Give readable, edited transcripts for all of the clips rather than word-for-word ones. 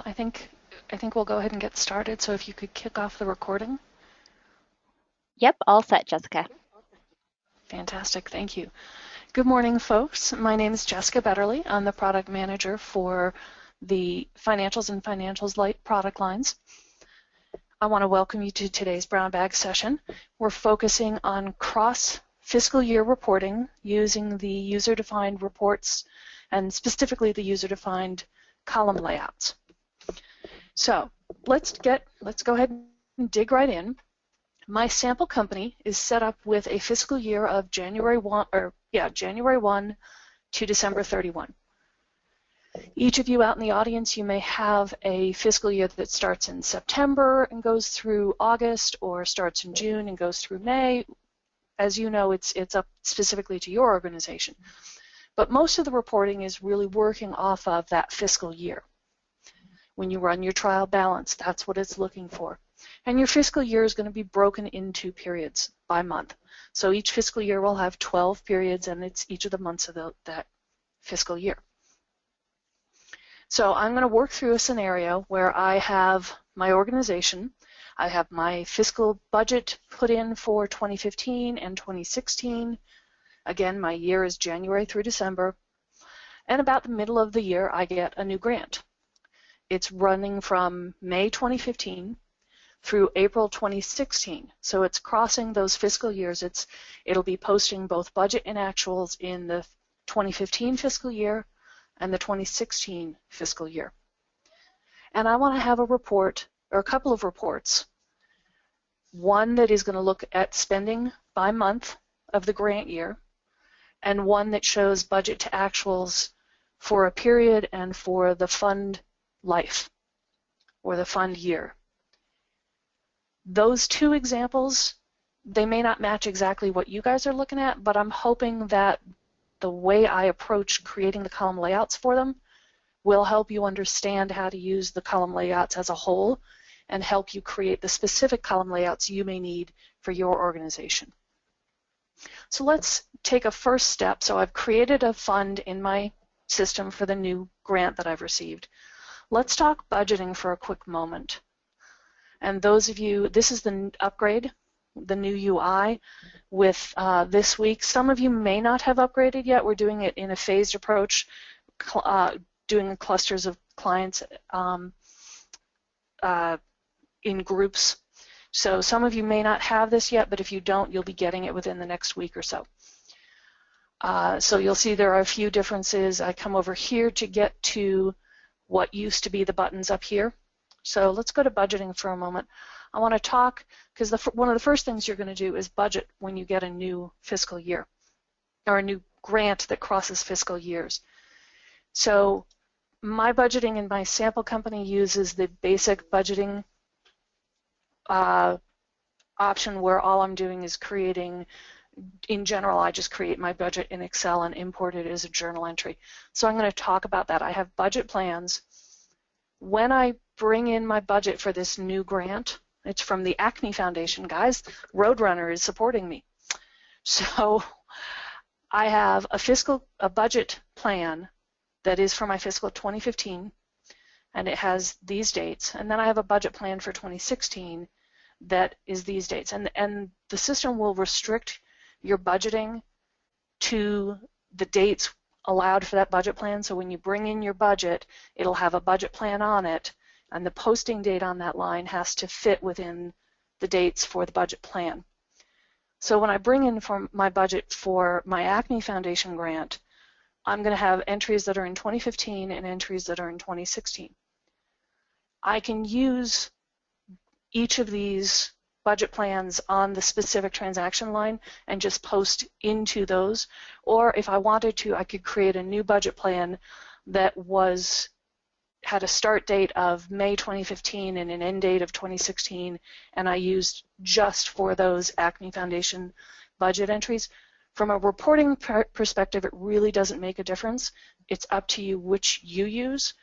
I think we'll go ahead and get started. So if you could kick off the recording. Yep, all set, Jessica. Fantastic, thank you. Good morning, folks. My name is Jessica Betterly. I'm the product manager for the Financials and Financials Lite product lines. I want to welcome you to today's brown bag session. We're focusing on cross-fiscal year reporting using the user-defined reports and specifically the user-defined column layouts. So let's go ahead and dig right in. My sample company is set up with a fiscal year of January 1 to December 31. Each of you out in the audience, you may have a fiscal year that starts in September and goes through August, or starts in June and goes through May. As you know, it's up specifically to your organization. But most of the reporting is really working off of that fiscal year. When you run your trial balance, that's what it's looking for. And your fiscal year is going to be broken into periods by month. So each fiscal year will have 12 periods, and it's each of the months of that fiscal year. So I'm going to work through a scenario where I have my organization, I have my fiscal budget put in for 2015 and 2016. Again, my year is January through December. And about the middle of the year, I get a new grant. It's running from May 2015 through April 2016. So it's crossing those fiscal years. It'll be posting both budget and actuals in the 2015 fiscal year and the 2016 fiscal year. And I want to have a report, or a couple of reports. One that is going to look at spending by month of the grant year, and one that shows budget to actuals for a period and for the fund life, or the fund year. Those two examples, they may not match exactly what you guys are looking at, but I'm hoping that the way I approach creating the column layouts for them will help you understand how to use the column layouts as a whole and help you create the specific column layouts you may need for your organization. So let's take a first step. So I've created a fund in my system for the new grant that I've received. Let's talk budgeting for a quick moment. And those of you, this is the upgrade, the new UI with this week. Some of you may not have upgraded yet. We're doing it in a phased approach, doing clusters of clients in groups. So some of you may not have this yet, but if you don't, you'll be getting it within the next week or so. So you'll see there are a few differences. I come over here to get to what used to be the buttons up here. So let's go to budgeting for a moment. I want to talk, because one of the first things you're going to do is budget when you get a new fiscal year, or a new grant that crosses fiscal years. So my budgeting in my sample company uses the basic budgeting option, where all I'm doing is creating, in general, I just create my budget in Excel and import it as a journal entry. So I'm going to talk about that. I have budget plans. When I bring in my budget for this new grant, it's from the Acme Foundation, guys. Roadrunner is supporting me. So I have a budget plan that is for my fiscal 2015, and it has these dates. And then I have a budget plan for 2016 that is these dates. And the system will restrict your budgeting to the dates allowed for that budget plan. So when you bring in your budget, it'll have a budget plan on it, and the posting date on that line has to fit within the dates for the budget plan. So when I bring in for my budget for my Acme Foundation grant, I'm going to have entries that are in 2015 and entries that are in 2016. I can use each of these budget plans on the specific transaction line and just post into those. Or if I wanted to, I could create a new budget plan that had a start date of May 2015 and an end date of 2016, and I used just for those Acme Foundation budget entries. From a reporting perspective, it really doesn't make a difference. It's up to you which you use.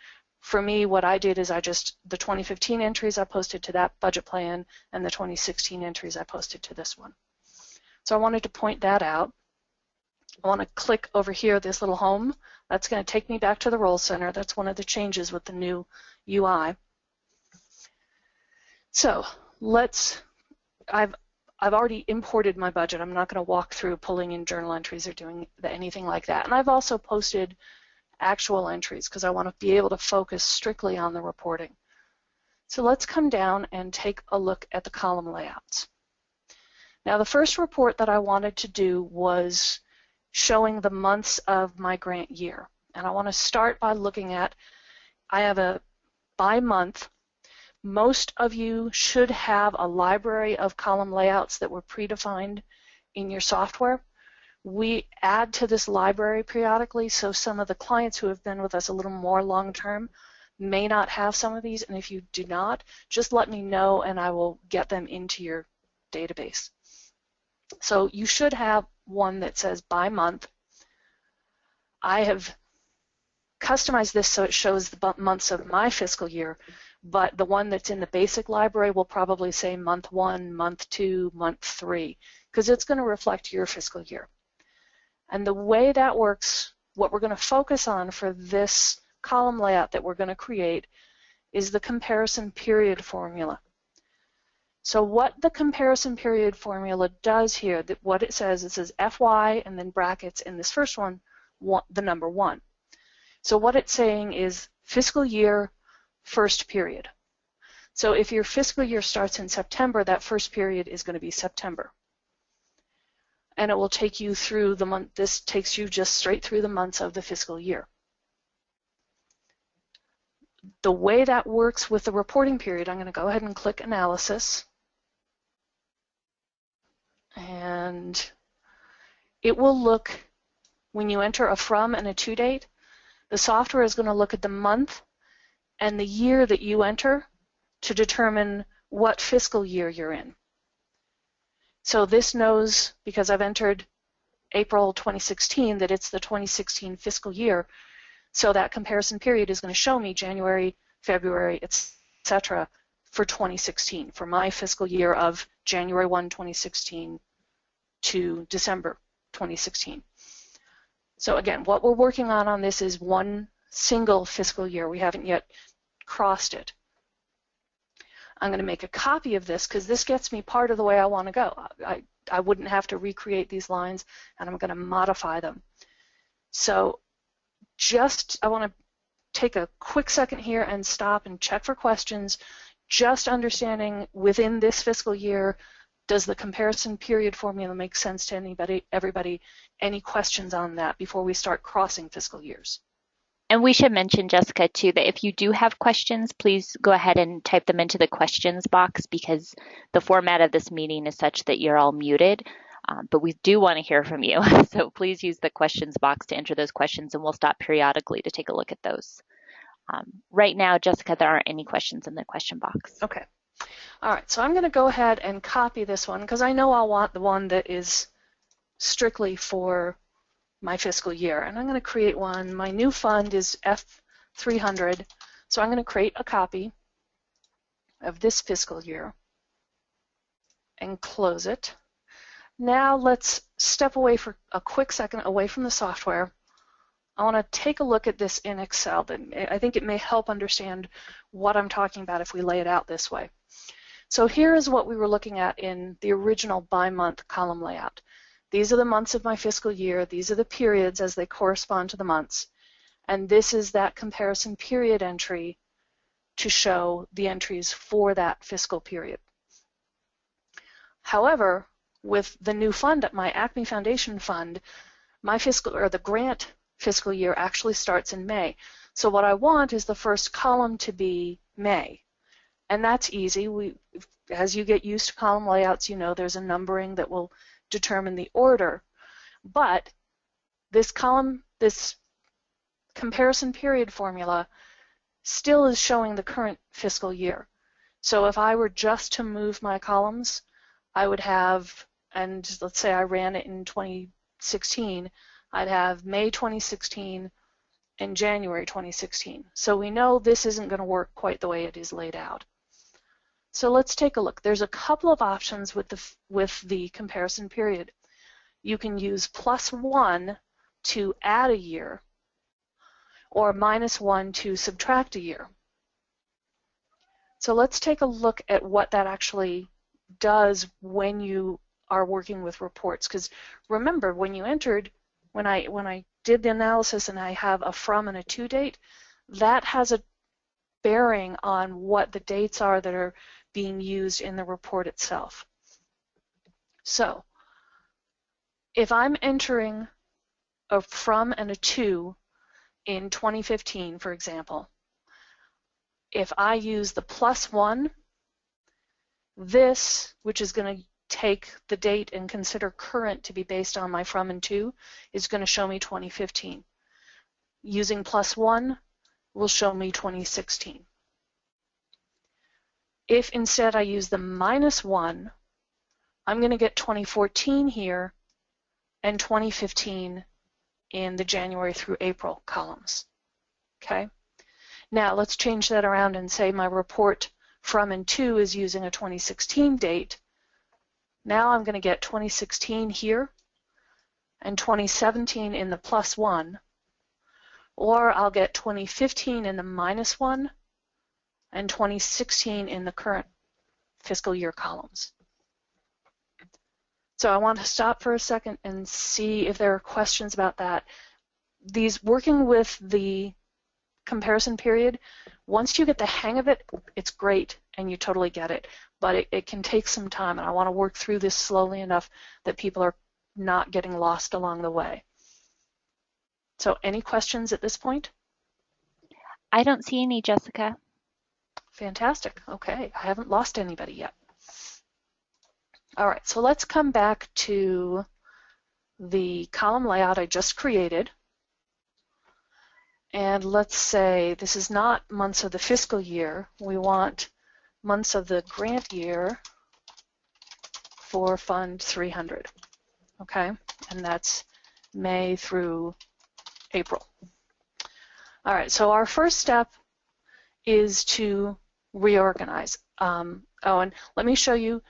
For me, what I did is the 2015 entries I posted to that budget plan, and the 2016 entries I posted to this one. So I wanted to point that out. I want to click over here, this little home. That's going to take me back to the Role Center. That's one of the changes with the new UI. So I've already imported my budget. I'm not going to walk through pulling in journal entries or doing anything like that. And I've also posted actual entries because I want to be able to focus strictly on the reporting. So let's come down and take a look at the column layouts. Now, the first report that I wanted to do was showing the months of my grant year. And I want to start by looking at, I have a by month. Most of you should have a library of column layouts that were predefined in your software. We add to this library periodically, so some of the clients who have been with us a little more long-term may not have some of these, and if you do not, just let me know and I will get them into your database. So you should have one that says by month. I have customized this so it shows the months of my fiscal year, but the one that's in the basic library will probably say month 1, month 2, month 3, because it's going to reflect your fiscal year. And the way that works, what we're going to focus on for this column layout that we're going to create is the comparison period formula. So what the comparison period formula does here, what it says FY and then brackets in this first one, the number 1. So what it's saying is fiscal year first period. So if your fiscal year starts in September, that first period is going to be September. And it will take you through the month. This takes you just straight through the months of the fiscal year. The way that works with the reporting period, I'm going to go ahead and click Analysis. And it will look, when you enter a from and a to date, the software is going to look at the month and the year that you enter to determine what fiscal year you're in. So this knows, because I've entered April 2016, that it's the 2016 fiscal year. So that comparison period is going to show me January, February, etc. for 2016, for my fiscal year of January 1, 2016 to December 2016. So again, what we're working on this is one single fiscal year. We haven't yet crossed it. I'm going to make a copy of this because this gets me part of the way I want to go. I wouldn't have to recreate these lines, and I'm going to modify them. So I want to take a quick second here and stop and check for questions, just understanding within this fiscal year, does the comparison period formula make sense to everybody? Any questions on that before we start crossing fiscal years? And we should mention, Jessica, too, that if you do have questions, please go ahead and type them into the questions box, because the format of this meeting is such that you're all muted. But we do want to hear from you. So please use the questions box to enter those questions, and we'll stop periodically to take a look at those. Right now, Jessica, there aren't any questions in the question box. Okay. All right, so I'm going to go ahead and copy this one because I know I'll want the one that is strictly for my fiscal year. And I'm going to create one. My new fund is F300, so I'm going to create a copy of this fiscal year and close it. Now let's step away for a quick second away from the software. I want to take a look at this in Excel. I think it may help understand what I'm talking about if we lay it out this way. So here is what we were looking at in the original by month column layout. These are the months of my fiscal year. These are the periods as they correspond to the months. And this is that comparison period entry to show the entries for that fiscal period. However, with the new fund, my Acme Foundation fund, my the grant fiscal year actually starts in May. So what I want is the first column to be May. And that's easy. As you get used to column layouts, you know there's a numbering that will determine the order. But this comparison period formula still is showing the current fiscal year. So if I were just to move my columns, I would have, and let's say I ran it in 2016, I'd have May 2016 and January 2016. So we know this isn't going to work quite the way it is laid out. So let's take a look. There's a couple of options with the comparison period. You can use +1 to add a year, or -1 to subtract a year. So let's take a look at what that actually does when you are working with reports. Because remember, when you entered, when I did the analysis and I have a from and a to date, that has a bearing on what the dates are that are being used in the report itself. So if I'm entering a from and a to in 2015, for example, if I use the +1, this, which is going to take the date and consider current to be based on my from and to, is going to show me 2015. Using +1 will show me 2016. If instead I use the -1, I'm going to get 2014 here and 2015 in the January through April columns. Okay? Now let's change that around and say my report from and to is using a 2016 date. Now I'm going to get 2016 here and 2017 in the +1, or I'll get 2015 in the -1 and 2016 in the current fiscal year columns. So I want to stop for a second and see if there are questions about that. These working with the comparison period, once you get the hang of it, it's great and you totally get it. But it can take some time, and I want to work through this slowly enough that people are not getting lost along the way. So any questions at this point? I don't see any, Jessica. Fantastic. Okay, I haven't lost anybody yet. All right, so let's come back to the column layout I just created. And let's say this is not months of the fiscal year. We want months of the grant year for Fund 300. Okay, and that's May through April. All right, so our first step is to reorganize. Oh, and let me show you,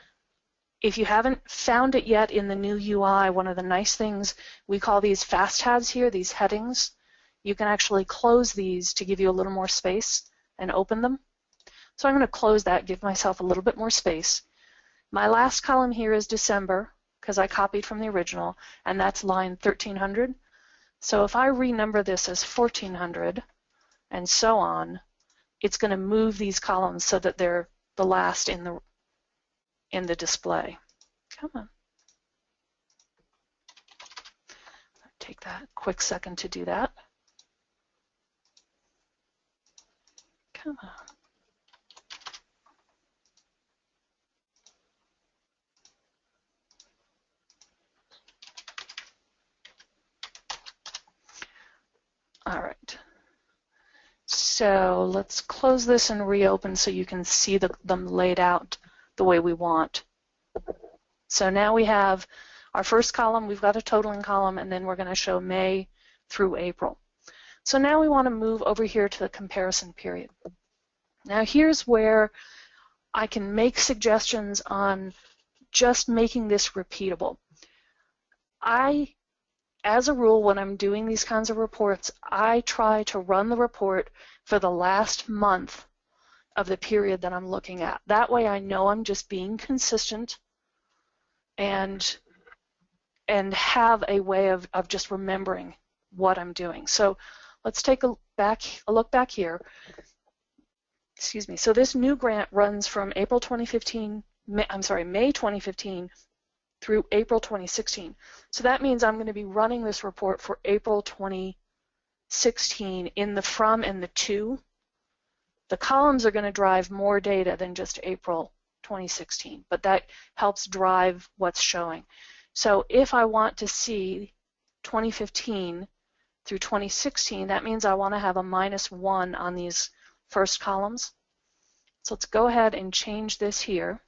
if you haven't found it yet in the new UI, one of the nice things, we call these fast tabs here, these headings. You can actually close these to give you a little more space and open them. So I'm going to close that, give myself a little bit more space. My last column here is December, because I copied from the original, and that's line 1300. So if I renumber this as 1400 and so on, it's going to move these columns so that they're the last in the display. Come on. Take that quick second to do that. Come on. All right. So let's close this and reopen so you can see them laid out the way we want. So now we have our first column, we've got a totaling column, and then we're going to show May through April. So now we want to move over here to the comparison period. Now here's where I can make suggestions on just making this repeatable. As a rule, when I'm doing these kinds of reports, I try to run the report for the last month of the period that I'm looking at. That way I know I'm just being consistent and have a way of just remembering what I'm doing. So let's take a look back here. Excuse me. So this new grant runs from May 2015 through April 2016. So that means I'm going to be running this report for April 2016 in the from and the to. The columns are going to drive more data than just April 2016, but that helps drive what's showing. So if I want to see 2015 through 2016, that means I want to have a -1 on these first columns. So let's go ahead and change this here.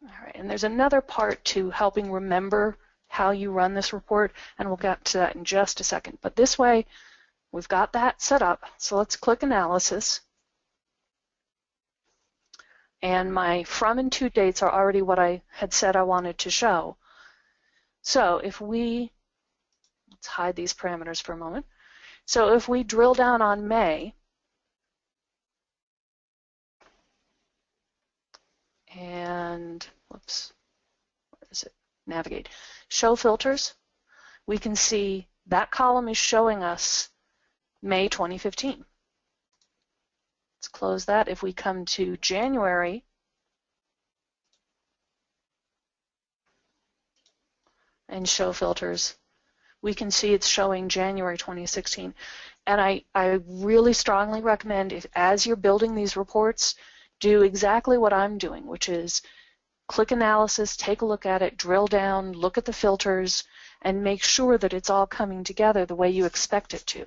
All right, and there's another part to helping remember how you run this report, and we'll get to that in just a second. But this way, we've got that set up. So let's click Analysis. And my from and to dates are already what I had said I wanted to show. So if we, let's hide these parameters for a moment. So if we drill down on May, and whoops, where is it? Navigate. Show filters, we can see that column is showing us May 2015. Let's close that. If we come to January, and show filters, we can see it's showing January 2016. And I really strongly recommend, if as you're building these reports, do exactly what I'm doing, which is click Analysis, take a look at it, drill down, look at the filters, and make sure that it's all coming together the way you expect it to.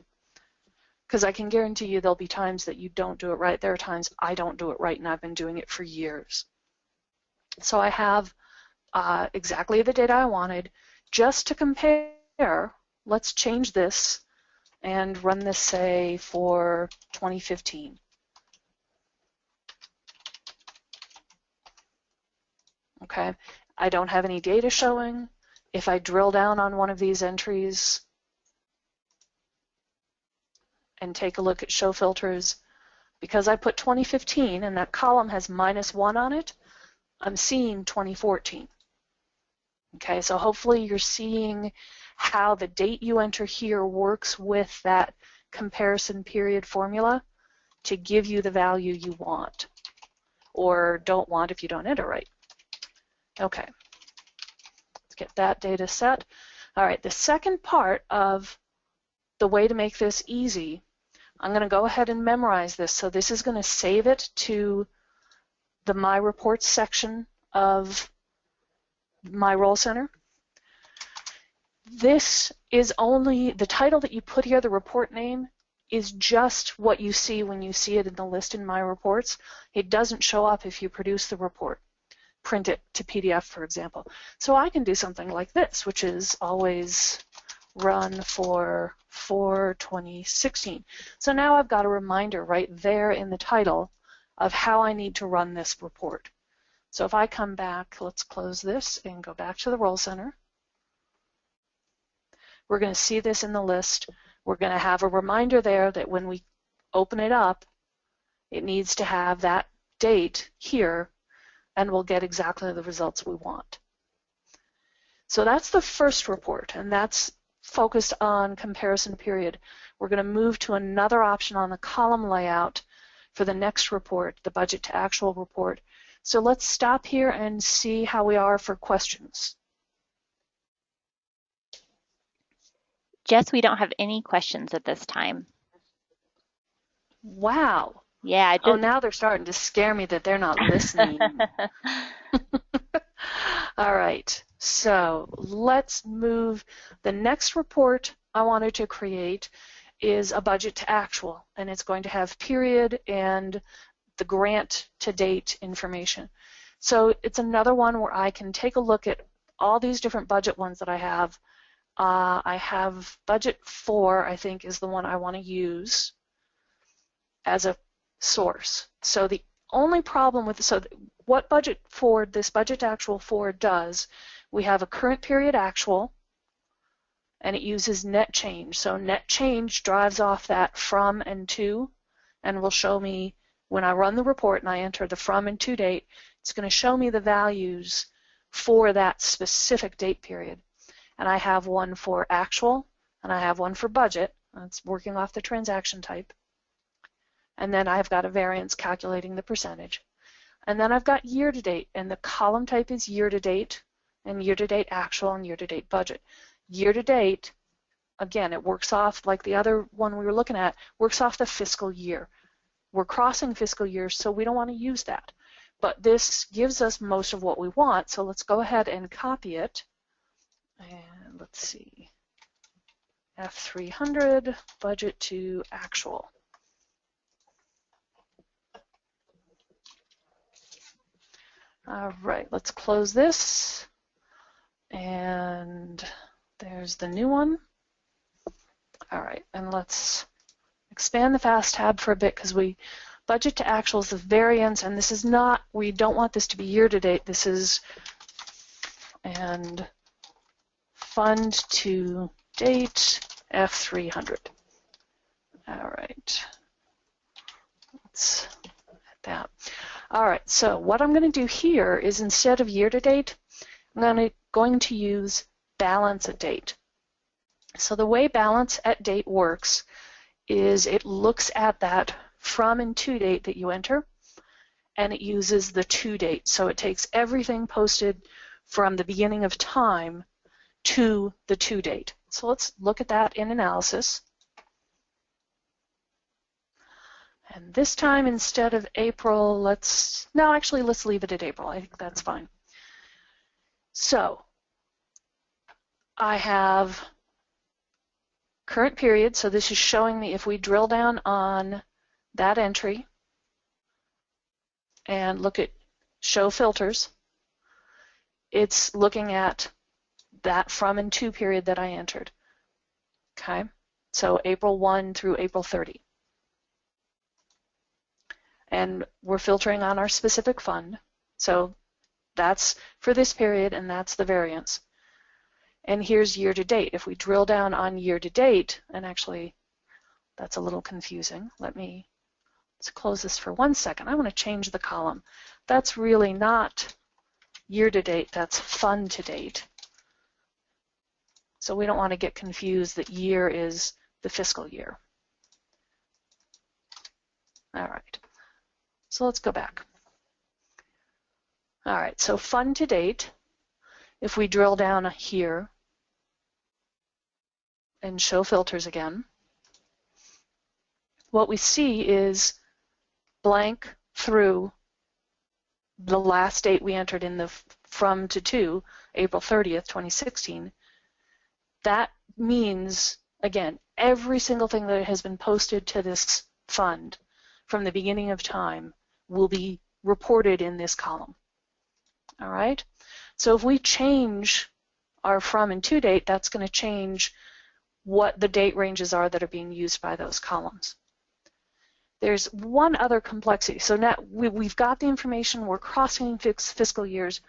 Because I can guarantee you there'll be times that you don't do it right. There are times I don't do it right, and I've been doing it for years. So I have exactly the data I wanted. Just to compare, let's change this and run this, say, for 2015. Okay, I don't have any data showing. If I drill down on one of these entries and take a look at show filters, because I put 2015 and that column has -1 on it, I'm seeing 2014. Okay, so hopefully you're seeing how the date you enter here works with that comparison period formula to give you the value you want or don't want if you don't enter right. Okay, let's get that data set. All right, the second part of the way to make this easy, I'm going to go ahead and memorize this. So this is going to save it to the My Reports section of My Role Center. This is only, the title that you put here, the report name, is just what you see when you see it in the list in My Reports. It doesn't show up if you produce the report, print it to PDF, for example. So I can do something like this, which is always run for 2016. So now I've got a reminder right there in the title of how I need to run this report. So if I come back, let's close this and go back to the Role Center. We're going to see this in the list. We're going to have a reminder there that when we open it up, it needs to have that date here, and we'll get exactly the results we want. So that's the first report, and that's focused on comparison period. We're going to move to another option on the column layout for the next report, the budget to actual report. So let's stop here and see how we are for questions. Jess, we don't have any questions at this time. Wow. Yeah. Oh, now they're starting to scare me that they're not listening. All right. So let's move. The next report I wanted to create is a budget to actual, and it's going to have period and the grant to date information. So it's another one where I can take a look at all these different budget ones that I have. I have budget 4, I think, is the one I want to use as a source. So the only problem with, so what budget for this budget to actual 4 does, we have a current period actual, and it uses net change. So net change drives off that from and to, and will show me when I run the report and I enter the from and to date, it's going to show me the values for that specific date period. And I have one for actual, and I have one for budget. It's working off the transaction type. And then I've got a variance calculating the percentage. And then I've got year-to-date, and the column type is year-to-date, and year-to-date actual, and year-to-date budget. Year-to-date, again, it works off, like the other one we were looking at, works off the fiscal year. We're crossing fiscal years, so we don't want to use that. But this gives us most of what we want, so let's go ahead and copy it. And let's see, F300, budget to actual. All right, let's close this. And there's the new one. All right, and let's expand the FAST tab for a bit because we budget to actuals, the variance, and this is not, we don't want this to be year-to-date. This is, and fund to date F300. All right. Let's hit that. All right, so what I'm going to do here is instead of year-to-date, I'm going to use balance at date. So the way balance at date works is it looks at that from and to date that you enter, and it uses the to date. So it takes everything posted from the beginning of time to the to date. So let's look at that in analysis. And this time, instead of April, let's leave it at April. I think that's fine. So I have current period, so this is showing me if we drill down on that entry and look at show filters, it's looking at that from and to period that I entered. Okay, so April 1 through April 30. And we're filtering on our specific fund, so that's for this period and that's the variance. And here's year to date. If we drill down on year to date, and actually that's a little confusing. Let's close this for 1 second. I want to change the column. That's really not year to date, that's fund to date. So we don't want to get confused that year is the fiscal year. All right, so let's go back. All right, so fund to date, if we drill down here and show filters again, what we see is blank through the last date we entered in the from to, April 30th, 2016. That means, again, every single thing that has been posted to this fund from the beginning of time will be reported in this column. All right? So if we change our from and to date, that's going to change what the date ranges are that are being used by those columns. There's one other complexity. So now we've got the information, we're crossing fiscal years,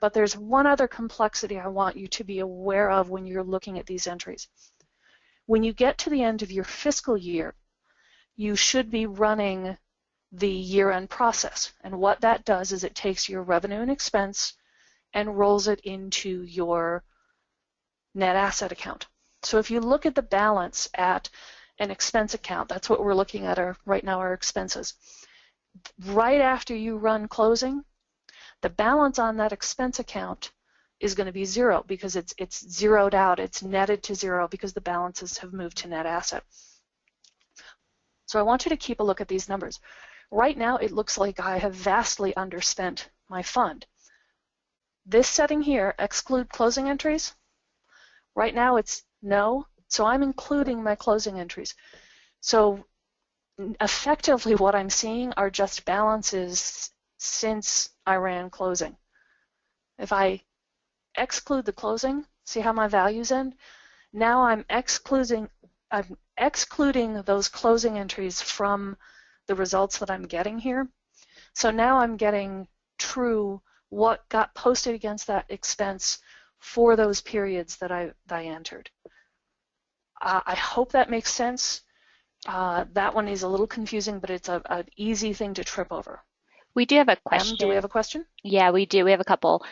but there's one other complexity I want you to be aware of when you're looking at these entries. When you get to the end of your fiscal year, you should be running the year-end process. And what that does is it takes your revenue and expense and rolls it into your net asset account. So if you look at the balance at an expense account, that's what we're looking at right now, our expenses. Right after you run closing, the balance on that expense account is going to be zero because it's zeroed out, it's netted to zero because the balances have moved to net asset. So I want you to keep a look at these numbers. Right now it looks like I have vastly underspent my fund. This setting here, exclude closing entries, right now it's no, so I'm including my closing entries. So effectively what I'm seeing are just balances since I ran closing. If I exclude the closing, see how my values end? Now I'm excluding those closing entries from the results that I'm getting here. So now I'm getting true what got posted against that expense for those periods that I entered. I hope that makes sense. That one is a little confusing, but it's an easy thing to trip over. We do have a question. Do we have a question? Yeah, we do. We have a couple.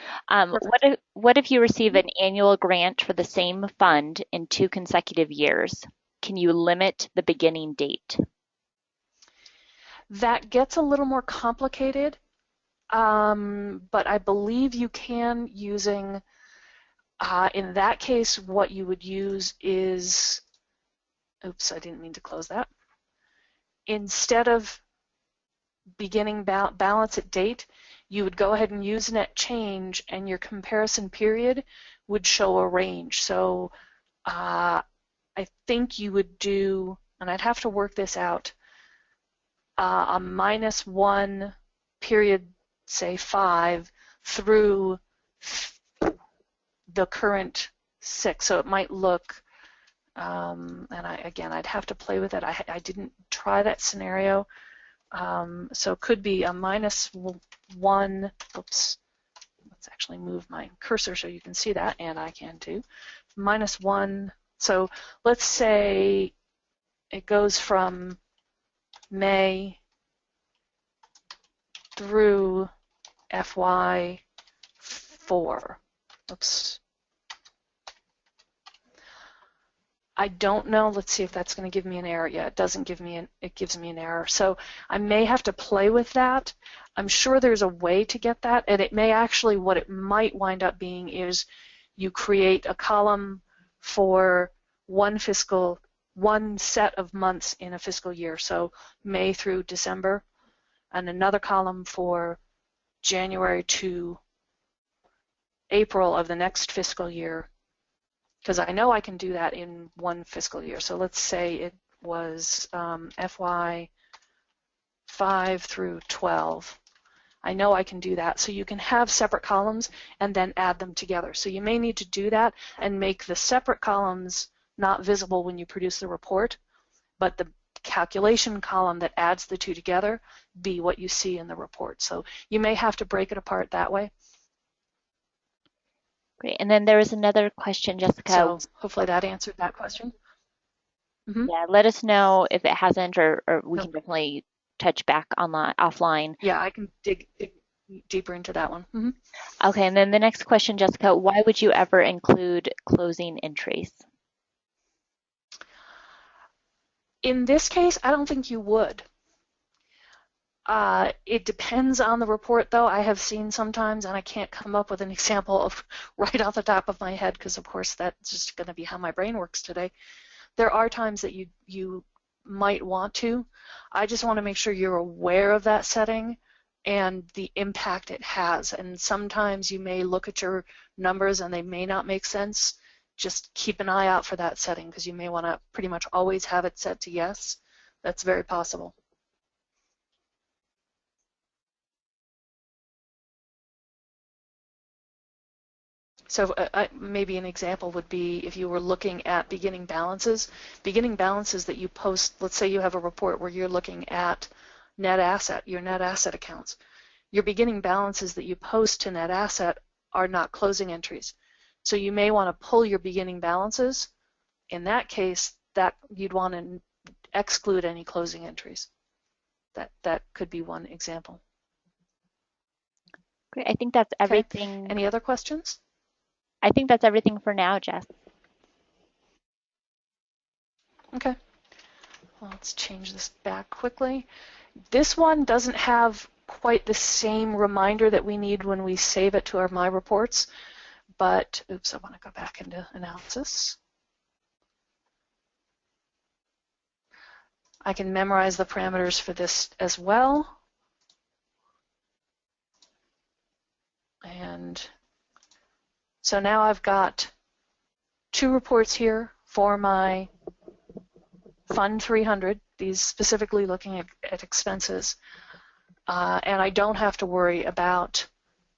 What if you receive an annual grant for the same fund in 2 consecutive years? Can you limit the beginning date? That gets a little more complicated, but I believe you can using, in that case, what you would use is, oops, I didn't mean to close that. Instead of beginning balance at date, you would go ahead and use net change and your comparison period would show a range. So I think you would do, and I'd have to work this out, a -1 period, say 5, through the current 6. So it might look And again, I'd have to play with it. I didn't try that scenario. So it could be a -1, oops, let's actually move my cursor so you can see that, and I can too. -1, so let's say it goes from May through FY4. Oops. I don't know. Let's see if that's going to give me an error. Yeah, it doesn't give me it gives me an error. So I may have to play with that. I'm sure there's a way to get that, and it may actually, what it might wind up being is you create a column for one set of months in a fiscal year, so May through December, and another column for January to April of the next fiscal year, because I know I can do that in one fiscal year. So let's say it was FY 5 through 12. I know I can do that. So you can have separate columns and then add them together. So you may need to do that and make the separate columns not visible when you produce the report, but the calculation column that adds the two together be what you see in the report. So you may have to break it apart that way. Great. And then there was another question, Jessica. So hopefully that answered that question. Mm-hmm. Yeah, let us know if it hasn't, or we can definitely touch back offline. Yeah, I can dig deeper into that one. Mm-hmm. Okay, and then the next question, Jessica, why would you ever include closing entries? In this case, I don't think you would. It depends on the report, though. I have seen sometimes, and I can't come up with an example of right off the top of my head, because of course that's just going to be how my brain works today. There are times that you might want to. I just want to make sure you're aware of that setting and the impact it has. And sometimes you may look at your numbers and they may not make sense. Just keep an eye out for that setting, because you may want to pretty much always have it set to yes. That's very possible. So maybe an example would be if you were looking at beginning balances that you post. Let's say you have a report where you're looking at your net asset accounts. Your beginning balances that you post to net asset are not closing entries. So you may want to pull your beginning balances. In that case, that you'd want to exclude any closing entries. That could be one example. Great. I think that's everything. Okay. Any other questions? I think that's everything for now, Jess. Okay. Well, let's change this back quickly. This one doesn't have quite the same reminder that we need when we save it to our My Reports, but, oops, I want to go back into analysis. I can memorize the parameters for this as well. And so now I've got two reports here for my Fund 300, these specifically looking at expenses. And I don't have to worry about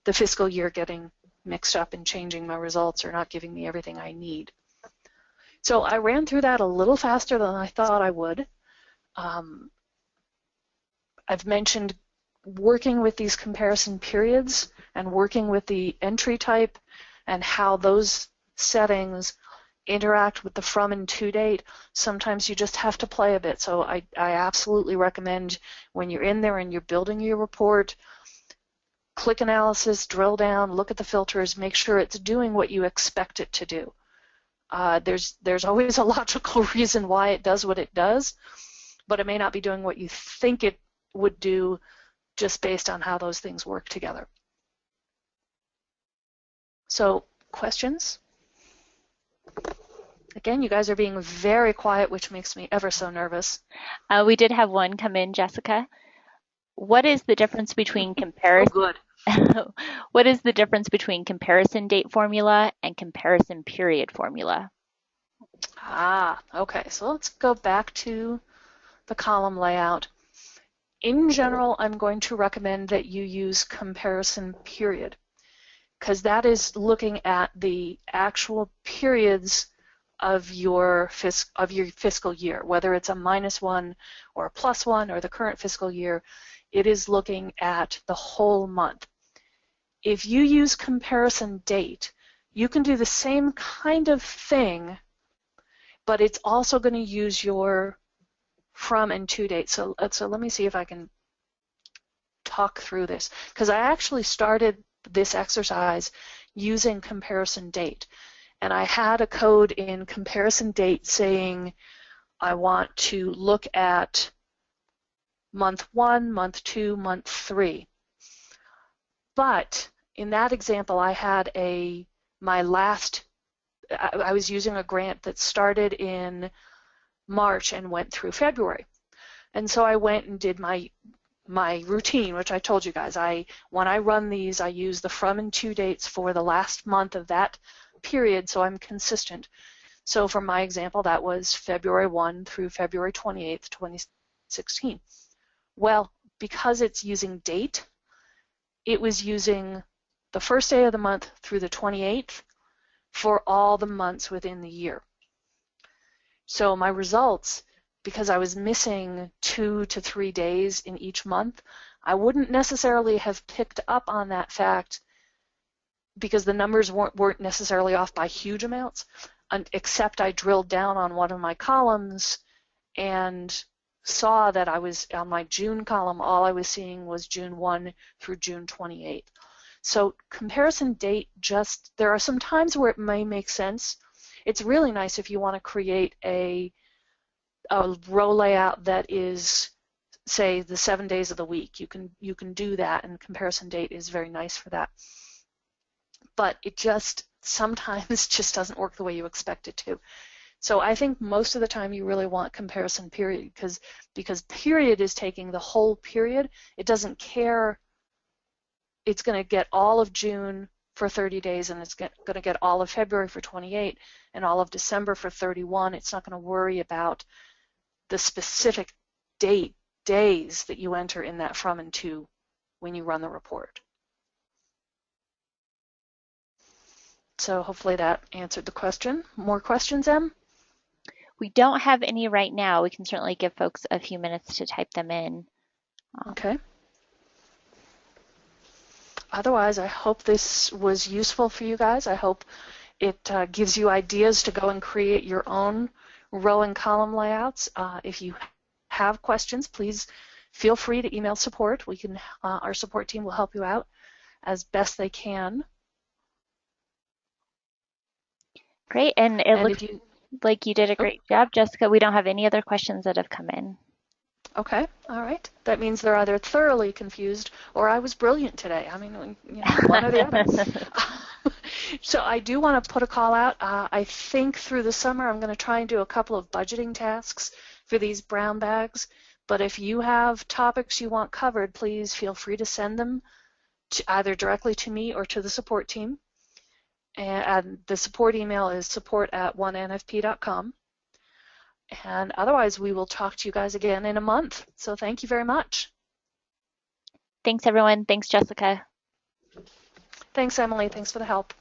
the fiscal year getting mixed up and changing my results or not giving me everything I need. So I ran through that a little faster than I thought I would. I've mentioned working with these comparison periods and working with the entry type and how those settings interact with the from and to date. Sometimes you just have to play a bit. So I absolutely recommend when you're in there and you're building your report, click analysis, drill down, look at the filters, make sure it's doing what you expect it to do. There's always a logical reason why it does what it does, but it may not be doing what you think it would do just based on how those things work together. So, questions? Again, you guys are being very quiet, which makes me ever so nervous. We did have one come in, Jessica. What is the difference between comparison? Oh, good. What is the difference between comparison date formula and comparison period formula? Okay. So let's go back to the column layout. In general, I'm going to recommend that you use comparison period, because that is looking at the actual periods of your fiscal year, whether it's a -1 or a +1 or the current fiscal year. It is looking at the whole month. If you use comparison date, you can do the same kind of thing, but it's also going to use your from and to date. So let me see if I can talk through this, because I actually started this exercise using comparison date, and I had a code in comparison date saying I want to look at month 1, month 2, month 3. But in that example, I had I was using a grant that started in March and went through February. And so I went and did my routine, which I told you guys. When I run these, I use the from and to dates for the last month of that period, so I'm consistent. So for my example, that was February 1 through February 28th, 2016. Well, because it's using date, it was using the first day of the month through the 28th for all the months within the year. So my results, because I was missing 2 to 3 days in each month, I wouldn't necessarily have picked up on that fact because the numbers weren't necessarily off by huge amounts, except I drilled down on one of my columns and saw that I was on my June column, all I was seeing was June 1 through June 28th. So comparison date, there are some times where it may make sense. It's really nice if you want to create a row layout that is, say, the 7 days of the week. You can do that, and comparison date is very nice for that. But it sometimes just doesn't work the way you expect it to. So I think most of the time you really want comparison period, because period is taking the whole period. It doesn't care. It's going to get all of June for 30 days, and it's going to get all of February for 28 and all of December for 31. It's not going to worry about the specific days that you enter in that from and to when you run the report. So hopefully that answered the question. More questions, Em? We don't have any right now. We can certainly give folks a few minutes to type them in. Okay. Otherwise, I hope this was useful for you guys. I hope it gives you ideas to go and create your own row and column layouts. If you have questions, please feel free to email support. Our support team will help you out as best they can. Great, and it looks like you did a great job, Jessica. We don't have any other questions that have come in. Okay, all right. That means they're either thoroughly confused or I was brilliant today. I mean, one or the other. So I do want to put a call out. I think through the summer I'm going to try and do a couple of budgeting tasks for these brown bags. But if you have topics you want covered, please feel free to send them either directly to me or to the support team. And the support email is support@onenfp.com. And otherwise, we will talk to you guys again in a month. So thank you very much. Thanks, everyone. Thanks, Jessica. Thanks, Emily. Thanks for the help.